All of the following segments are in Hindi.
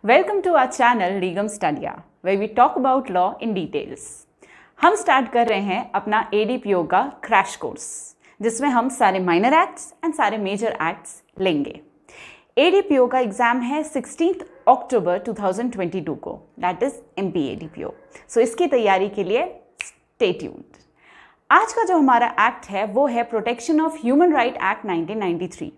Welcome to our channel Legum Studia, where we talk about law in details. हम स्टार्ट कर रहे हैं अपना ADPO का क्रैश कोर्स, जिसमें हम सारे माइनर एक्ट्स एंड सारे मेजर एक्ट्स लेंगे. ADPO का एग्जाम है 16 अक्टूबर 2022 को, दैट इज MP ADPO. सो इसकी तैयारी के लिए स्टे ट्यून्ड. आज का जो हमारा एक्ट है वो है protection of human right act 1993.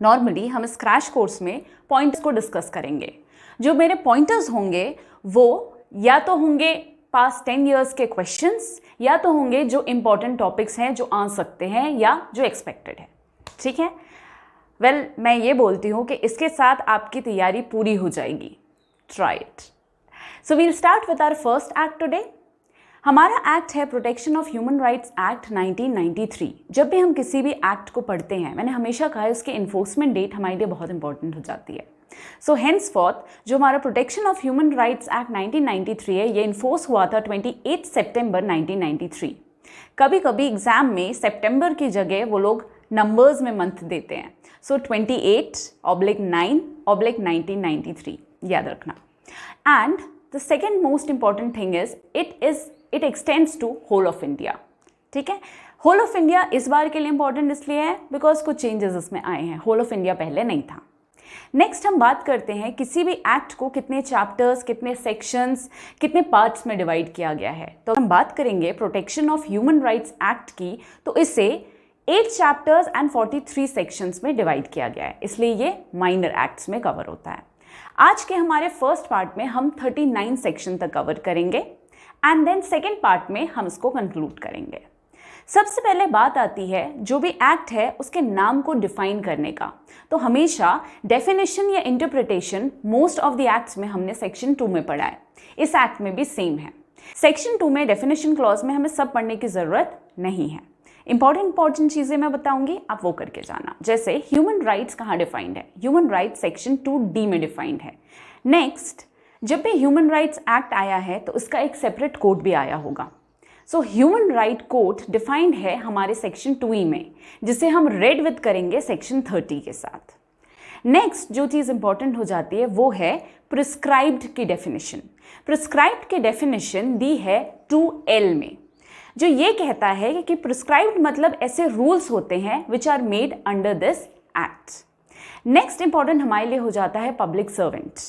Normally हम इस क्रैश कोर्स में पॉइंट्स को डिस्कस करेंगे. जो मेरे पॉइंटर्स होंगे वो या तो होंगे पास्ट 10 इयर्स के क्वेश्चंस या तो होंगे जो इंपॉर्टेंट टॉपिक्स हैं जो आ सकते हैं या जो एक्सपेक्टेड है. ठीक है. वेल, मैं ये बोलती हूँ कि इसके साथ आपकी तैयारी पूरी हो जाएगी. Try it. So we'll start with our first act today. हमारा एक्ट है protection of human rights act 1993. जब भी हम किसी भी एक्ट को पढ़ते हैं, मैंने हमेशा कहा है उसकी इन्फोर्समेंट डेट हमारे लिए बहुत इंपॉर्टेंट हो जाती है. सो हेंसफॉर्थ जो हमारा protection of human rights act 1993 है, ये इन्फोर्स हुआ था 28 सितंबर 1993. कभी कभी एग्जाम में सितंबर की जगह वो लोग नंबर्स में मंथ देते हैं. सो 28/9/1993 याद रखना. And the second most important thing is it extends to whole of India. ठीक है. होल ऑफ इंडिया इस बार के लिए इंपॉर्टेंट इसलिए है बिकॉज कुछ चेंजेस इसमें आए हैं. होल ऑफ इंडिया पहले नहीं था. नेक्स्ट हम बात करते हैं किसी भी एक्ट को कितने चैप्टर्स, कितने सेक्शंस, कितने पार्ट्स में डिवाइड किया गया है. तो हम बात करेंगे protection of human rights act की, तो इसे 8 चैप्टर्स एंड 43 सेक्शंस में डिवाइड किया गया है, इसलिए ये माइनर एक्ट्स में कवर होता है. आज के हमारे फर्स्ट पार्ट में हम 39 सेक्शन तक कवर करेंगे एंड देन सेकेंड पार्ट में हम इसको कंक्लूड करेंगे. सबसे पहले बात आती है जो भी एक्ट है उसके नाम को डिफाइन करने का. तो हमेशा डेफिनेशन या interpretation most of the acts में हमने सेक्शन 2 में पढ़ा है. इस एक्ट में भी सेम है. सेक्शन 2 में डेफिनेशन क्लॉज में हमें सब पढ़ने की जरूरत नहीं है. इंपॉर्टेंट चीजें मैं बताऊंगी, आप वो करके जाना. जैसे ह्यूमन राइट्स कहाँ डिफाइंड है. ह्यूमन राइट्स सेक्शन 2D में डिफाइंड है. नेक्स्ट, जब भी ह्यूमन राइट्स एक्ट आया है तो इसका एक सेपरेट कोड भी आया होगा. So human right code defined है हमारे सेक्शन 2E में, जिसे हम रेड विद करेंगे सेक्शन 30 के साथ. नेक्स्ट जो चीज़ इंपॉर्टेंट हो जाती है वो है प्रिस्क्राइब्ड की डेफिनेशन. प्रिस्क्राइब्ड की डेफिनेशन दी है 2L में, जो ये कहता है कि प्रिस्क्राइब्ड मतलब ऐसे रूल्स होते हैं which are made under this act. Next important हमारे लिए हो जाता है पब्लिक सर्वेंट.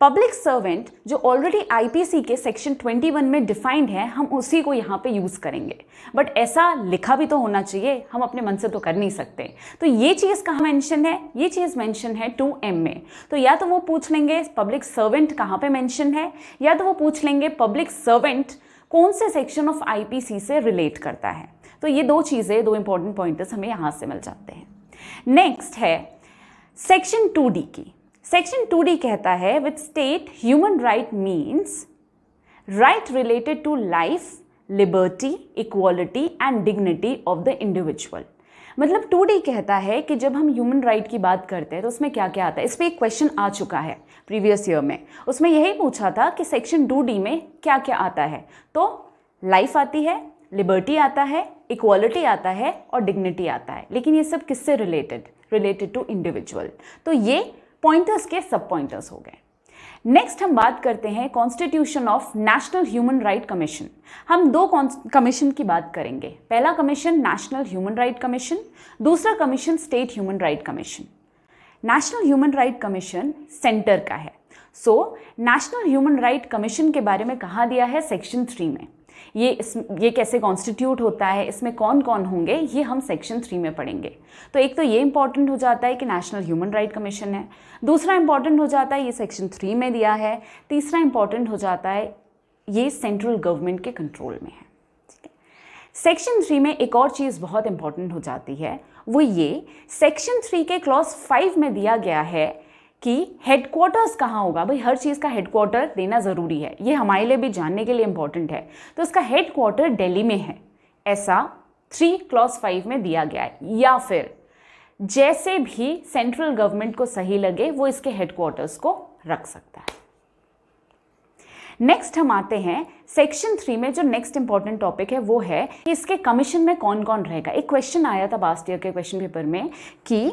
पब्लिक सर्वेंट जो ऑलरेडी आईपीसी के सेक्शन 21 में डिफाइंड है, हम उसी को यहाँ पे यूज करेंगे. बट ऐसा लिखा भी तो होना चाहिए, हम अपने मन से तो कर नहीं सकते. तो ये चीज़ कहाँ मेंशन है, ये चीज़ मेंशन है 2M में. तो या तो वो पूछ लेंगे पब्लिक सर्वेंट कहाँ पे मेंशन है, या तो वो पूछ लेंगे पब्लिक सर्वेंट कौन से सेक्शन ऑफ आईपीसी से रिलेट करता है. तो ये दो चीज़ें, दो इंपॉर्टेंट पॉइंटर्स हमें यहाँ से मिल जाते हैं. नेक्स्ट है सेक्शन 2D की. सेक्शन 2D कहता है with state human right means right related to life, liberty, equality and dignity of the individual. मतलब 2D कहता है कि जब हम ह्यूमन राइट की बात करते हैं तो उसमें क्या क्या आता है. इस पर एक क्वेश्चन आ चुका है प्रीवियस ईयर में. उसमें यही पूछा था कि सेक्शन 2D में क्या क्या आता है. तो लाइफ आती है, लिबर्टी आता है, इक्वालिटी आता है और डिग्निटी आता है. लेकिन ये सब किससे रिलेटेड टू इंडिविजुअल. तो ये पॉइंटर्स के सब पॉइंटर्स हो गए. नेक्स्ट हम बात करते हैं constitution of national human right commission. हम दो कमीशन की बात करेंगे. पहला commission national human right commission, दूसरा commission state human right commission. National human right commission centre का है. So national human right commission के बारे में कहा दिया है सेक्शन 3 में. ये कैसे कॉन्स्टिट्यूट होता है, इसमें कौन कौन होंगे, ये हम सेक्शन 3 में पढ़ेंगे. तो एक तो ये इंपॉर्टेंट हो जाता है कि नेशनल ह्यूमन राइट कमीशन है. दूसरा इंपॉर्टेंट हो जाता है ये सेक्शन 3 में दिया है. तीसरा इंपॉर्टेंट हो जाता है ये सेंट्रल गवर्नमेंट के कंट्रोल में है. ठीक है. सेक्शन 3 में एक और चीज़ बहुत इंपॉर्टेंट हो जाती है, वो ये सेक्शन 3 के क्लॉज 5 में दिया गया है कि हेडक्वार्टर्स कहाँ होगा. भाई हर चीज़ का हेडक्वार्टर देना ज़रूरी है, ये हमारे लिए भी जानने के लिए इंपॉर्टेंट है. तो इसका हेडक्वार्टर दिल्ली में है, ऐसा 3 क्लॉज 5 में दिया गया है. या फिर जैसे भी सेंट्रल गवर्नमेंट को सही लगे वो इसके हेडक्वार्टर्स को रख सकता है. नेक्स्ट हम आते हैं सेक्शन 3 में. जो नेक्स्ट इंपॉर्टेंट टॉपिक है वो है कि इसके कमीशन में कौन कौन रहेगा. एक क्वेश्चन आया था लास्ट ईयर के क्वेश्चन पेपर में कि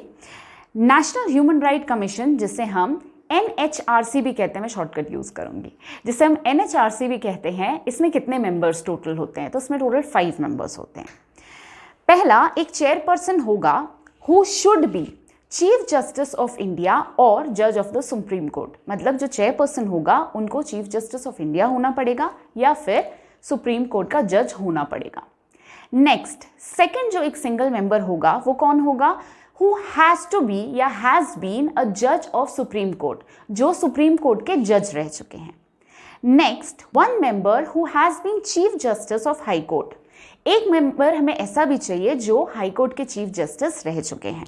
नेशनल ह्यूमन राइट कमीशन, जिसे हम NHRC भी कहते हैं, मैं शॉर्टकट यूज़ करूँगी, जिसे हम NHRC भी कहते हैं। इसमें कितने मेंबर्स टोटल होते हैं? तो इसमें टोटल 5 मेंबर्स होते हैं। पहला, एक चेयरपर्सन होगा who should be chief justice of India और जज ऑफ द सुप्रीम कोर्ट। मतलब जो चेयरपर्सन होगा उनको चीफ जस्टिस ऑफ इंडिया होना पड़ेगा या फिर सुप्रीम कोर्ट का जज होना पड़ेगा। नेक्स्ट, सेकंड जो एक सिंगल मेंबर होगा वो कौन होगा? हु हैज़ टू बी या हैज़ बीन अ जज ऑफ सुप्रीम कोर्ट, जो सुप्रीम कोर्ट के जज रह चुके हैं। Next, one member who has been chief justice of high court. एक मेंबर हमें ऐसा भी चाहिए जो हाई कोर्ट के चीफ जस्टिस रह चुके हैं।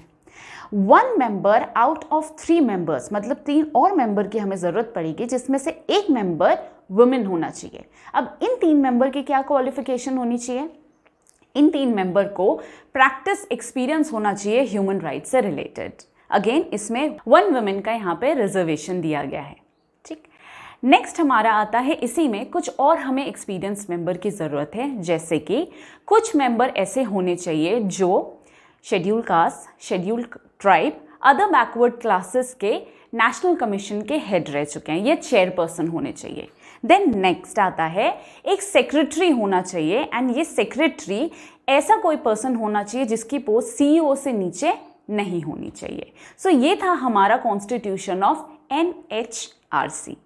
One member out of 3 members, मतलब 3 और मेंबर की हमें ज़रूरत पड़ेगी, जिसमें से एक मेंबर वुमेन होना चाहिए। अब इन 3 मेंबर की क्या क्वालिफिकेशन होनी चाहिए? इन 3 मेंबर को प्रैक्टिस एक्सपीरियंस होना चाहिए ह्यूमन राइट्स से रिलेटेड। अगेन इसमें 1 वुमेन का यहाँ पे रिजर्वेशन दिया गया है। ठीक, नेक्स्ट हमारा आता है, इसी में कुछ और हमें एक्सपीरियंस मेंबर की ज़रूरत है, जैसे कि कुछ मेंबर ऐसे होने चाहिए जो schedule caste, schedule tribe, other backward classes के नेशनल कमीशन के हेड रह चुके हैं, ये चेयरपर्सन होने चाहिए। देन नेक्स्ट आता है, एक सेक्रेटरी होना चाहिए, एंड ये सेक्रेटरी ऐसा कोई पर्सन होना चाहिए जिसकी पोस्ट CEO से नीचे नहीं होनी चाहिए। सो ये था हमारा कॉन्स्टिट्यूशन ऑफ NHRC।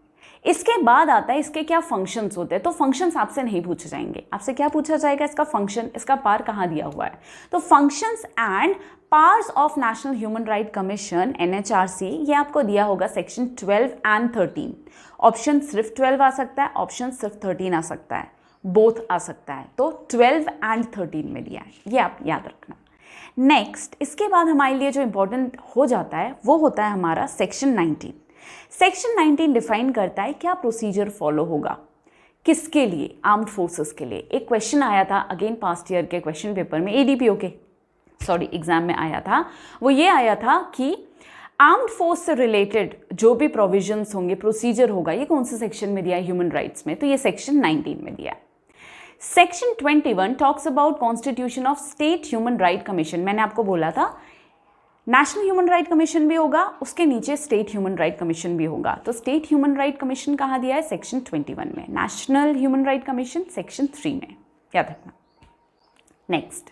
इसके बाद आता है इसके क्या फंक्शंस होते हैं। तो फंक्शंस आपसे नहीं पूछे जाएंगे, आपसे क्या पूछा जाएगा? इसका फंक्शन, इसका पार कहाँ दिया हुआ है। तो functions and powers of national human right commission NHRC, ये आपको दिया होगा सेक्शन 12 एंड 13। ऑप्शन सिर्फ 12 आ सकता है, ऑप्शन सिर्फ 13 आ सकता है, बोथ आ सकता है। तो 12 एंड 13 में दिया है, ये आप याद रखना। नेक्स्ट, इसके बाद हमारे लिए जो इंपॉर्टेंट हो जाता है वो होता है हमारा सेक्शन 19। सेक्शन 19 डिफाइन करता है क्या प्रोसीजर फॉलो होगा, किसके लिए? आर्म्ड फोर्सेस के लिए। एक क्वेश्चन आया था अगेन पास्ट ईयर के क्वेश्चन पेपर में, ADPO के एग्जाम में आया था। वो ये आया था कि आर्म्ड फोर्स से रिलेटेड जो भी प्रोविजंस होंगे, प्रोसीजर होगा, ये कौन से सेक्शन में दिया है ह्यूमन राइट्स में? तो ये सेक्शन 19 में दिया है। Section 21 talks about constitution of state human right commission. मैंने आपको बोला था नेशनल ह्यूमन राइट कमीशन भी होगा, उसके नीचे स्टेट ह्यूमन राइट कमीशन भी होगा। तो स्टेट ह्यूमन राइट कमीशन कहाँ दिया है? सेक्शन 21 में। National human right commission section 3 में, याद रखना। नेक्स्ट,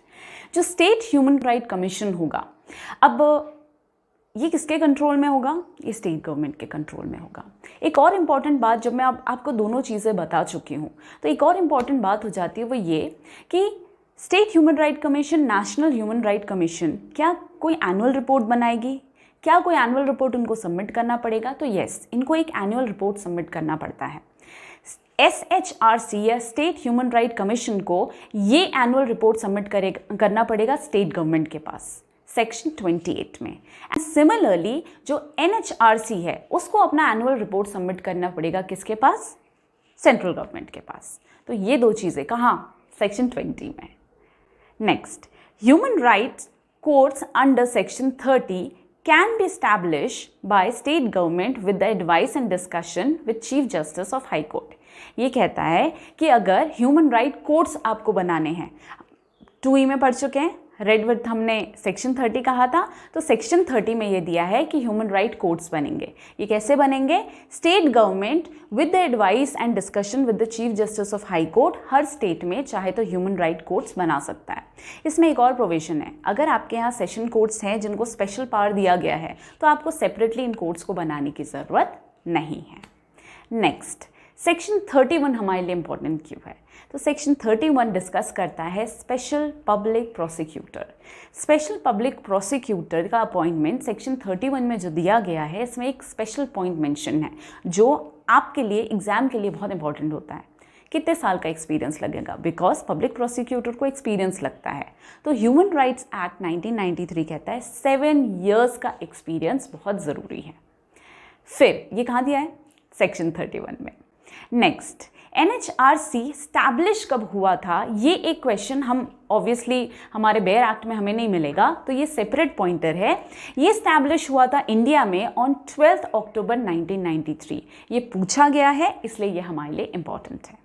जो स्टेट ह्यूमन राइट कमीशन होगा, अब ये किसके कंट्रोल में होगा? ये स्टेट गवर्नमेंट के कंट्रोल में होगा। एक और इम्पॉर्टेंट बात, जब मैं आपको दोनों चीज़ें बता चुकी हूँ, तो एक और इम्पॉर्टेंट बात हो जाती है वो ये कि state human right commission, national human right commission क्या कोई एनुअल रिपोर्ट बनाएगी? क्या कोई एनुअल रिपोर्ट उनको सबमिट करना पड़ेगा? तो यस, इनको एक एनुअल रिपोर्ट सबमिट करना पड़ता है। SHRC या स्टेट ह्यूमन राइट कमीशन को ये एनुअल रिपोर्ट सबमिट करना पड़ेगा स्टेट गवर्नमेंट के पास, सेक्शन 28 में। एंड सिमिलरली जो NHRC है उसको अपना एनुअल रिपोर्ट सबमिट करना पड़ेगा किसके पास? सेंट्रल गवर्नमेंट के पास। तो ये दो चीज़ें कहाँ? सेक्शन 20 में। Next, human rights courts under section 30 can be established by state government with the advice and discussion with Chief Justice of High Court। ये कहता है कि अगर ह्यूमन राइट कोर्ट्स आपको बनाने हैं, 2E में पढ़ चुके हैं, रेड विथ हमने सेक्शन 30 कहा था, तो सेक्शन 30 में ये दिया है कि ह्यूमन राइट कोर्ट्स बनेंगे। ये कैसे बनेंगे? State government with the advice and discussion with the chief justice of high court, her state में चाहे तो ह्यूमन राइट कोर्ट्स बना सकता है। इसमें एक और प्रोविजन है, अगर आपके यहाँ सेशन कोर्ट्स हैं जिनको स्पेशल पावर दिया गया है तो आपको सेपरेटली इन कोर्ट्स को बनाने की ज़रूरत नहीं है। नेक्स्ट, सेक्शन 31 हमारे लिए इंपॉर्टेंट क्यों है? तो सेक्शन 31 डिस्कस करता है special public prosecutor. Special public prosecutor का अपॉइंटमेंट सेक्शन 31 में जो दिया गया है, इसमें एक स्पेशल पॉइंट मेंशन है जो आपके लिए एग्जाम के लिए बहुत इंपॉर्टेंट होता है। कितने साल का एक्सपीरियंस लगेगा? बिकॉज पब्लिक प्रोसिक्यूटर को एक्सपीरियंस लगता है। तो ह्यूमन राइट्स एक्ट 1993 कहता है 7 years का एक्सपीरियंस बहुत ज़रूरी है। फिर ये कहाँ दिया है? सेक्शन 31 में। नेक्स्ट, NHRC स्टैब्लिश कब हुआ था? ये एक क्वेश्चन हम ऑब्वियसली हमारे बेयर एक्ट में हमें नहीं मिलेगा, तो ये सेपरेट पॉइंटर है। ये स्टैब्लिश हुआ था इंडिया में ऑन 12 अक्टूबर 1993। ये पूछा गया है, इसलिए ये हमारे लिए इंपॉर्टेंट है।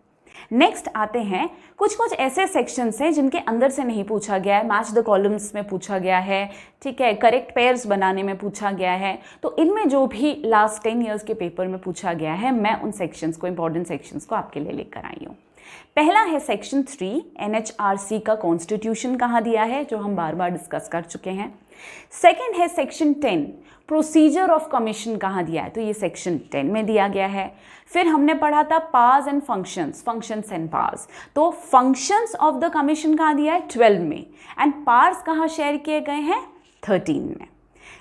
नेक्स्ट आते हैं कुछ कुछ ऐसे सेक्शंस हैं जिनके अंदर से नहीं पूछा गया है, मैच द कॉलम्स में पूछा गया है, ठीक है, करेक्ट पेयर्स बनाने में पूछा गया है। तो इनमें जो भी लास्ट 10 ईयर्स के पेपर में पूछा गया है, मैं उन सेक्शंस को, इंपॉर्टेंट सेक्शंस को आपके लिए लेकर आई हूँ। पहला है सेक्शन 3, NHRC का कॉन्स्टिट्यूशन कहाँ दिया है, जो हम बार बार डिस्कस कर चुके हैं। सेकंड है सेक्शन 10, प्रोसीजर ऑफ कमीशन कहाँ दिया है, तो ये सेक्शन 10 में दिया गया है। फिर हमने पढ़ा था powers and functions, functions and powers, तो फंक्शंस ऑफ द कमीशन कहाँ दिया है, 12 में, एंड पावर्स कहाँ शेयर किए गए हैं, 13 में।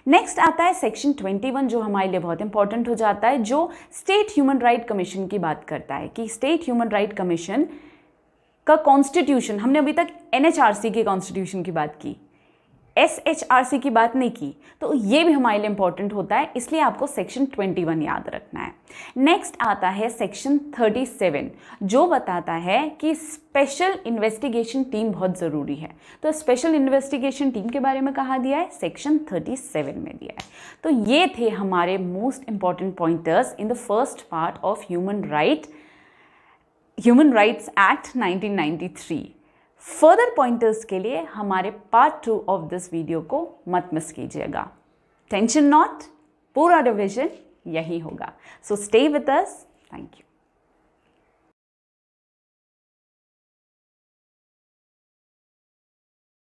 नेक्स्ट आता है सेक्शन 21, जो हमारे लिए बहुत इंपॉर्टेंट हो जाता है, जो स्टेट ह्यूमन राइट कमीशन की बात करता है कि स्टेट ह्यूमन राइट कमीशन का कॉन्स्टिट्यूशन, हमने अभी तक NHRC के कॉन्स्टिट्यूशन की बात की, SHRC की बात नहीं की, तो ये भी हमारे लिए इंपॉर्टेंट होता है, इसलिए आपको सेक्शन 21 याद रखना है। नेक्स्ट आता है सेक्शन 37, जो बताता है कि स्पेशल इन्वेस्टिगेशन टीम बहुत ज़रूरी है। तो स्पेशल इन्वेस्टिगेशन टीम के बारे में कहाँ दिया है, सेक्शन 37 में दिया है। तो ये थे हमारे most important pointers in the first part of human rights act 1993। Further pointers के लिए हमारे पार्ट 2 ऑफ दिस वीडियो को मत मिस कीजिएगा। टेंशन नॉट, पूरा रिविजन यही होगा। So stay with us. Thank you.